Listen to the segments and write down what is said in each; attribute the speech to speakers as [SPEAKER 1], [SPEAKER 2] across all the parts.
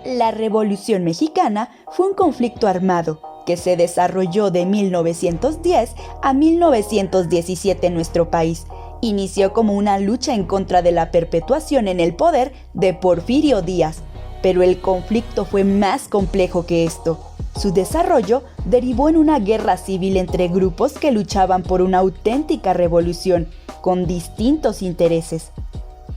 [SPEAKER 1] La Revolución Mexicana fue un conflicto armado que se desarrolló de 1910 a 1917 en nuestro país. Inició como una lucha en contra de la perpetuación en el poder de Porfirio Díaz, pero el conflicto fue más complejo que esto. Su desarrollo derivó en una guerra civil entre grupos que luchaban por una auténtica revolución, con distintos intereses.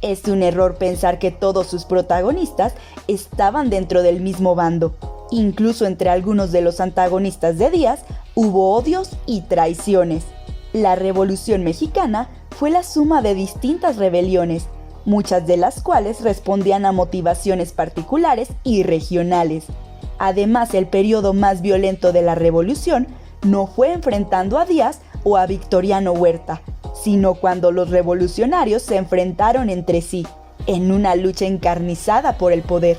[SPEAKER 1] Es un error pensar que todos sus protagonistas estaban dentro del mismo bando. Incluso entre algunos de los antagonistas de Díaz hubo odios y traiciones. La Revolución Mexicana fue la suma de distintas rebeliones, muchas de las cuales respondían a motivaciones particulares y regionales. Además, el periodo más violento de la revolución no fue enfrentando a Díaz o a Victoriano Huerta, sino cuando los revolucionarios se enfrentaron entre sí, en una lucha encarnizada por el poder.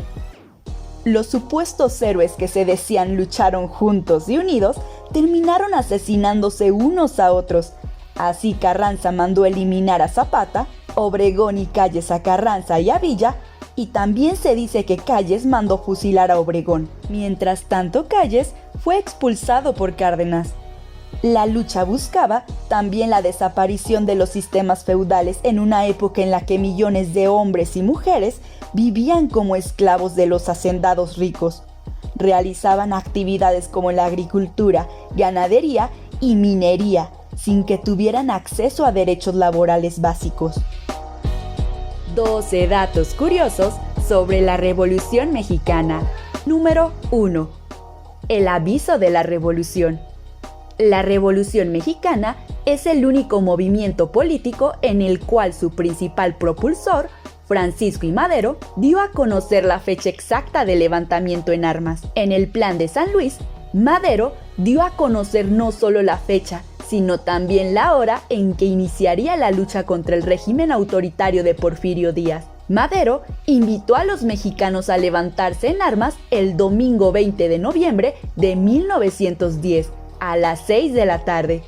[SPEAKER 1] Los supuestos héroes que se decían lucharon juntos y unidos terminaron asesinándose unos a otros. Así Carranza mandó eliminar a Zapata, Obregón y Calles a Carranza y a Villa, y también se dice que Calles mandó fusilar a Obregón. Mientras tanto, Calles fue expulsado por Cárdenas. La lucha buscaba también la desaparición de los sistemas feudales en una época en la que millones de hombres y mujeres vivían como esclavos de los hacendados ricos. Realizaban actividades como la agricultura, ganadería y minería, sin que tuvieran acceso a derechos laborales básicos. 12 datos curiosos sobre la Revolución Mexicana. Número 1. El aviso de la Revolución. La Revolución Mexicana es el único movimiento político en el cual su principal propulsor, Francisco I. Madero, dio a conocer la fecha exacta del levantamiento en armas. En el Plan de San Luis, Madero dio a conocer no solo la fecha, sino también la hora en que iniciaría la lucha contra el régimen autoritario de Porfirio Díaz. Madero invitó a los mexicanos a levantarse en armas el domingo 20 de noviembre de 1910, a las 6 de la tarde.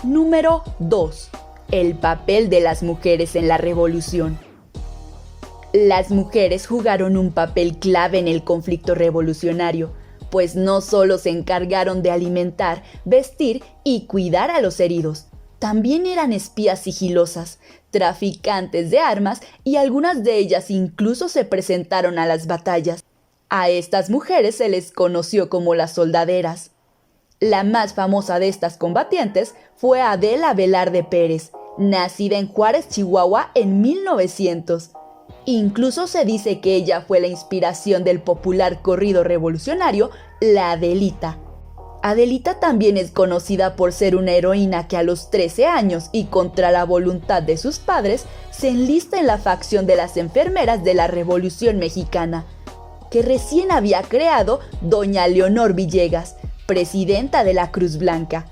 [SPEAKER 1] Número 2. El papel de las mujeres en la revolución. Las mujeres jugaron un papel clave en el conflicto revolucionario, pues no solo se encargaron de alimentar, vestir y cuidar a los heridos, también eran espías sigilosas, traficantes de armas y algunas de ellas incluso se presentaron a las batallas. A estas mujeres se les conoció como las soldaderas. La más famosa de estas combatientes fue Adela Velarde Pérez, nacida en Juárez, Chihuahua en 1900. Incluso se dice que ella fue la inspiración del popular corrido revolucionario La Adelita. Adelita también es conocida por ser una heroína que a los 13 años y contra la voluntad de sus padres se enlista en la facción de las enfermeras de la Revolución Mexicana, que recién había creado doña Leonor Villegas, presidenta de la Cruz Blanca.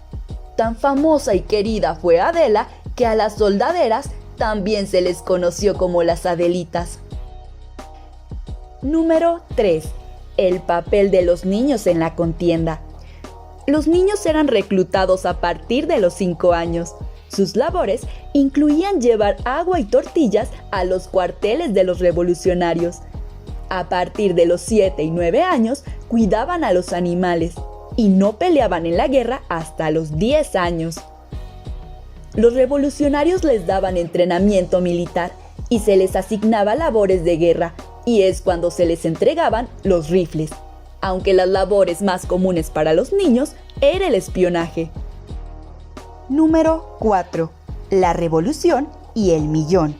[SPEAKER 1] Tan famosa y querida fue Adela que a las soldaderas también se les conoció como las Adelitas. Número 3. El papel de los niños en la contienda. Los niños eran reclutados a partir de los 5 años. Sus labores incluían llevar agua y tortillas a los cuarteles de los revolucionarios. A partir de los 7 y 9 años, cuidaban a los animales y no peleaban en la guerra hasta los 10 años. Los revolucionarios les daban entrenamiento militar y se les asignaba labores de guerra, y es cuando se les entregaban los rifles, aunque las labores más comunes para los niños era el espionaje. Número 4. La revolución y el millón.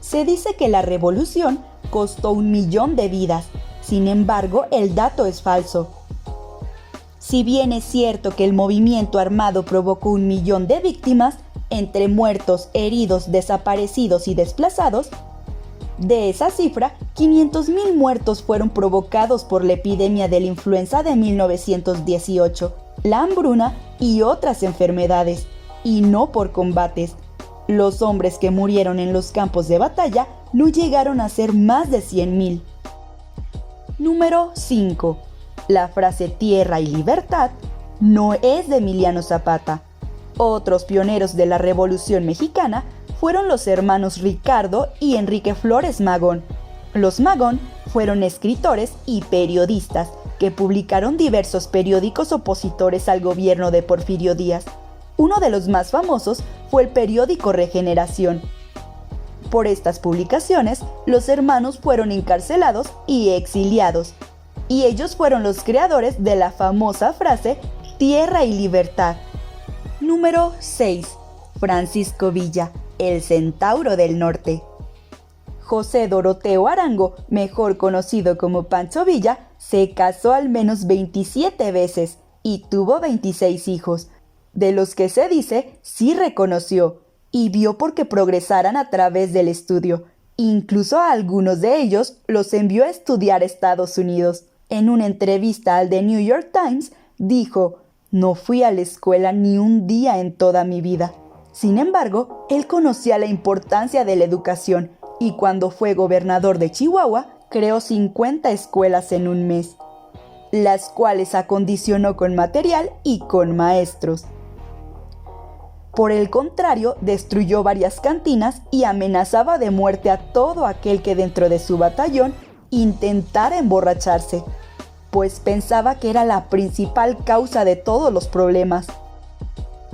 [SPEAKER 1] Se dice que la revolución costó 1 millón de vidas, sin embargo el dato es falso. Si bien es cierto que el movimiento armado provocó 1 millón de víctimas, entre muertos, heridos, desaparecidos y desplazados, de esa cifra, 500,000 muertos fueron provocados por la epidemia de la influenza de 1918, la hambruna y otras enfermedades, y no por combates. Los hombres que murieron en los campos de batalla no llegaron a ser más de 100,000. Número 5. La frase tierra y libertad no es de Emiliano Zapata. Otros pioneros de la Revolución Mexicana fueron los hermanos Ricardo y Enrique Flores Magón. Los Magón fueron escritores y periodistas que publicaron diversos periódicos opositores al gobierno de Porfirio Díaz. Uno de los más famosos fue el periódico Regeneración. Por estas publicaciones, los hermanos fueron encarcelados y exiliados, y ellos fueron los creadores de la famosa frase "Tierra y libertad". Número 6. Francisco Villa, el Centauro del Norte. José Doroteo Arango, mejor conocido como Pancho Villa, se casó al menos 27 veces y tuvo 26 hijos, de los que se dice sí reconoció y vio porque progresaran a través del estudio. Incluso a algunos de ellos los envió a estudiar a Estados Unidos. En una entrevista al The New York Times, dijo: "No fui a la escuela ni un día en toda mi vida". Sin embargo, él conocía la importancia de la educación y cuando fue gobernador de Chihuahua, creó 50 escuelas en un mes, las cuales acondicionó con material y con maestros. Por el contrario, destruyó varias cantinas y amenazaba de muerte a todo aquel que dentro de su batallón intentara emborracharse, pues pensaba que era la principal causa de todos los problemas.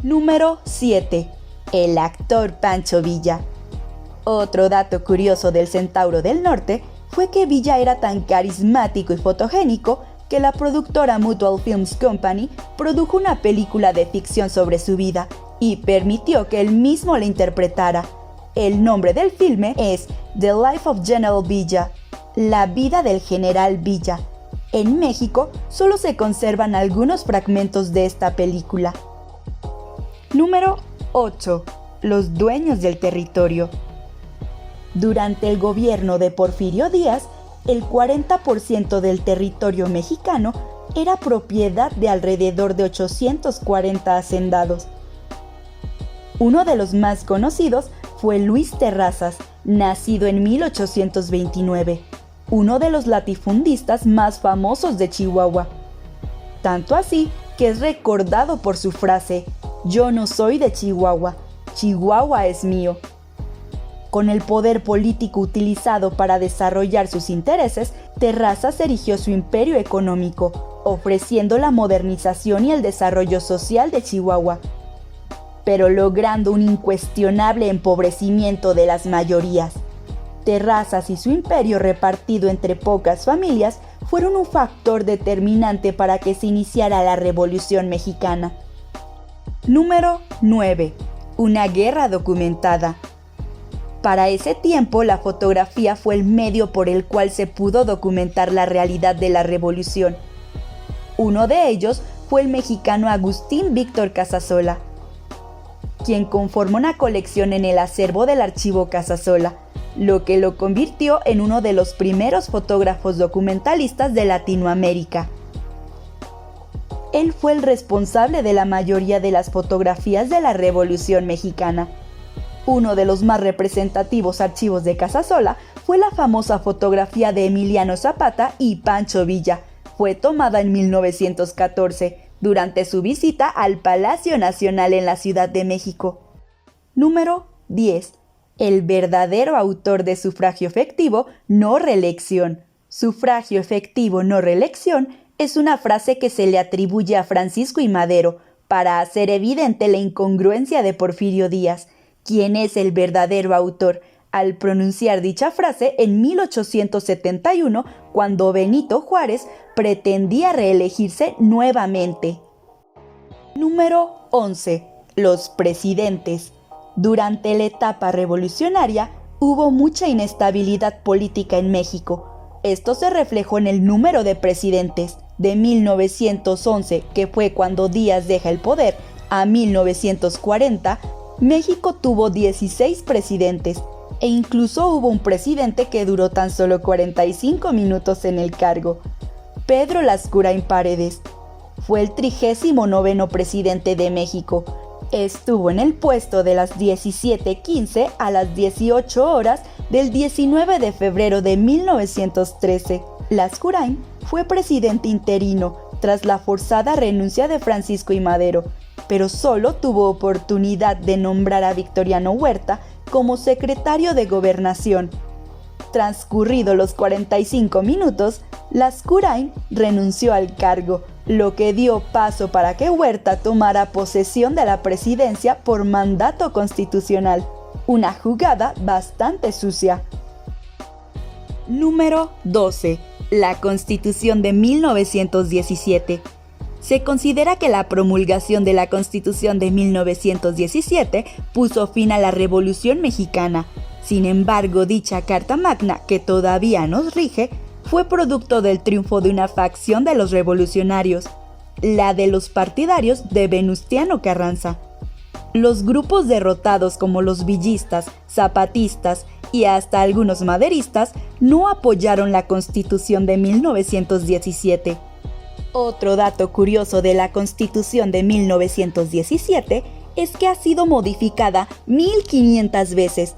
[SPEAKER 1] Número 7. El actor Pancho Villa. Otro dato curioso del Centauro del Norte fue que Villa era tan carismático y fotogénico que la productora Mutual Films Company produjo una película de ficción sobre su vida y permitió que él mismo la interpretara. El nombre del filme es The Life of General Villa, la vida del general Villa. En México solo se conservan algunos fragmentos de esta película. Número 8. Los dueños del territorio. Durante el gobierno de Porfirio Díaz, el 40% del territorio mexicano era propiedad de alrededor de 840 hacendados. Uno de los más conocidos fue Luis Terrazas, nacido en 1829, uno de los latifundistas más famosos de Chihuahua. Tanto así que es recordado por su frase: "Yo no soy de Chihuahua, Chihuahua es mío". Con el poder político utilizado para desarrollar sus intereses, Terrazas erigió su imperio económico, ofreciendo la modernización y el desarrollo social de Chihuahua, pero logrando un incuestionable empobrecimiento de las mayorías. Terrazas y su imperio repartido entre pocas familias fueron un factor determinante para que se iniciara la Revolución Mexicana. Número 9. Una guerra documentada. Para ese tiempo, la fotografía fue el medio por el cual se pudo documentar la realidad de la revolución. Uno de ellos fue el mexicano Agustín Víctor Casasola, quien conformó una colección en el acervo del Archivo Casasola, lo que lo convirtió en uno de los primeros fotógrafos documentalistas de Latinoamérica. Él fue el responsable de la mayoría de las fotografías de la Revolución Mexicana. Uno de los más representativos archivos de Casasola fue la famosa fotografía de Emiliano Zapata y Pancho Villa. Fue tomada en 1914, durante su visita al Palacio Nacional en la Ciudad de México. Número 10. El verdadero autor de sufragio efectivo, no reelección. Sufragio efectivo, no reelección es una frase que se le atribuye a Francisco I. Madero para hacer evidente la incongruencia de Porfirio Díaz, quien es el verdadero autor, al pronunciar dicha frase en 1871, cuando Benito Juárez pretendía reelegirse nuevamente. Número 11. Los presidentes. Durante la etapa revolucionaria, hubo mucha inestabilidad política en México. Esto se reflejó en el número de presidentes. De 1911, que fue cuando Díaz deja el poder, a 1940, México tuvo 16 presidentes, e incluso hubo un presidente que duró tan solo 45 minutos en el cargo. Pedro Lascurain Paredes fue el 39º presidente de México. Estuvo en el puesto de las 17:15 a las 18 horas del 19 de febrero de 1913. Lascurain fue presidente interino tras la forzada renuncia de Francisco I. Madero, pero solo tuvo oportunidad de nombrar a Victoriano Huerta como secretario de Gobernación. Transcurridos los 45 minutos, Lascurain renunció al cargo, lo que dio paso para que Huerta tomara posesión de la presidencia por mandato constitucional, una jugada bastante sucia. Número 12. La Constitución de 1917. Se considera que la promulgación de la Constitución de 1917 puso fin a la Revolución Mexicana. Sin embargo, dicha Carta Magna, que todavía nos rige, fue producto del triunfo de una facción de los revolucionarios, la de los partidarios de Venustiano Carranza. Los grupos derrotados como los villistas, zapatistas y hasta algunos maderistas no apoyaron la Constitución de 1917. Otro dato curioso de la Constitución de 1917 es que ha sido modificada 1500 veces.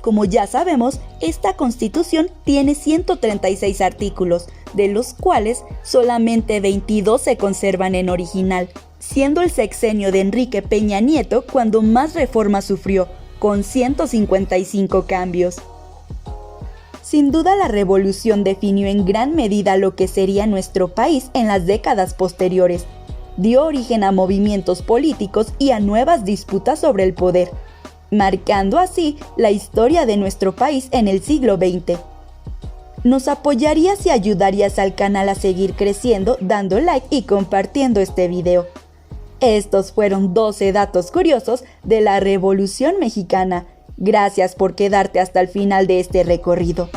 [SPEAKER 1] Como ya sabemos, esta Constitución tiene 136 artículos, de los cuales solamente 22 se conservan en original, siendo el sexenio de Enrique Peña Nieto cuando más reformas sufrió, con 155 cambios. Sin duda, la revolución definió en gran medida lo que sería nuestro país en las décadas posteriores. Dio origen a movimientos políticos y a nuevas disputas sobre el poder, marcando así la historia de nuestro país en el siglo XX. Nos apoyarías y ayudarías al canal a seguir creciendo dando like y compartiendo este video. Estos fueron 12 datos curiosos de la Revolución Mexicana. Gracias por quedarte hasta el final de este recorrido.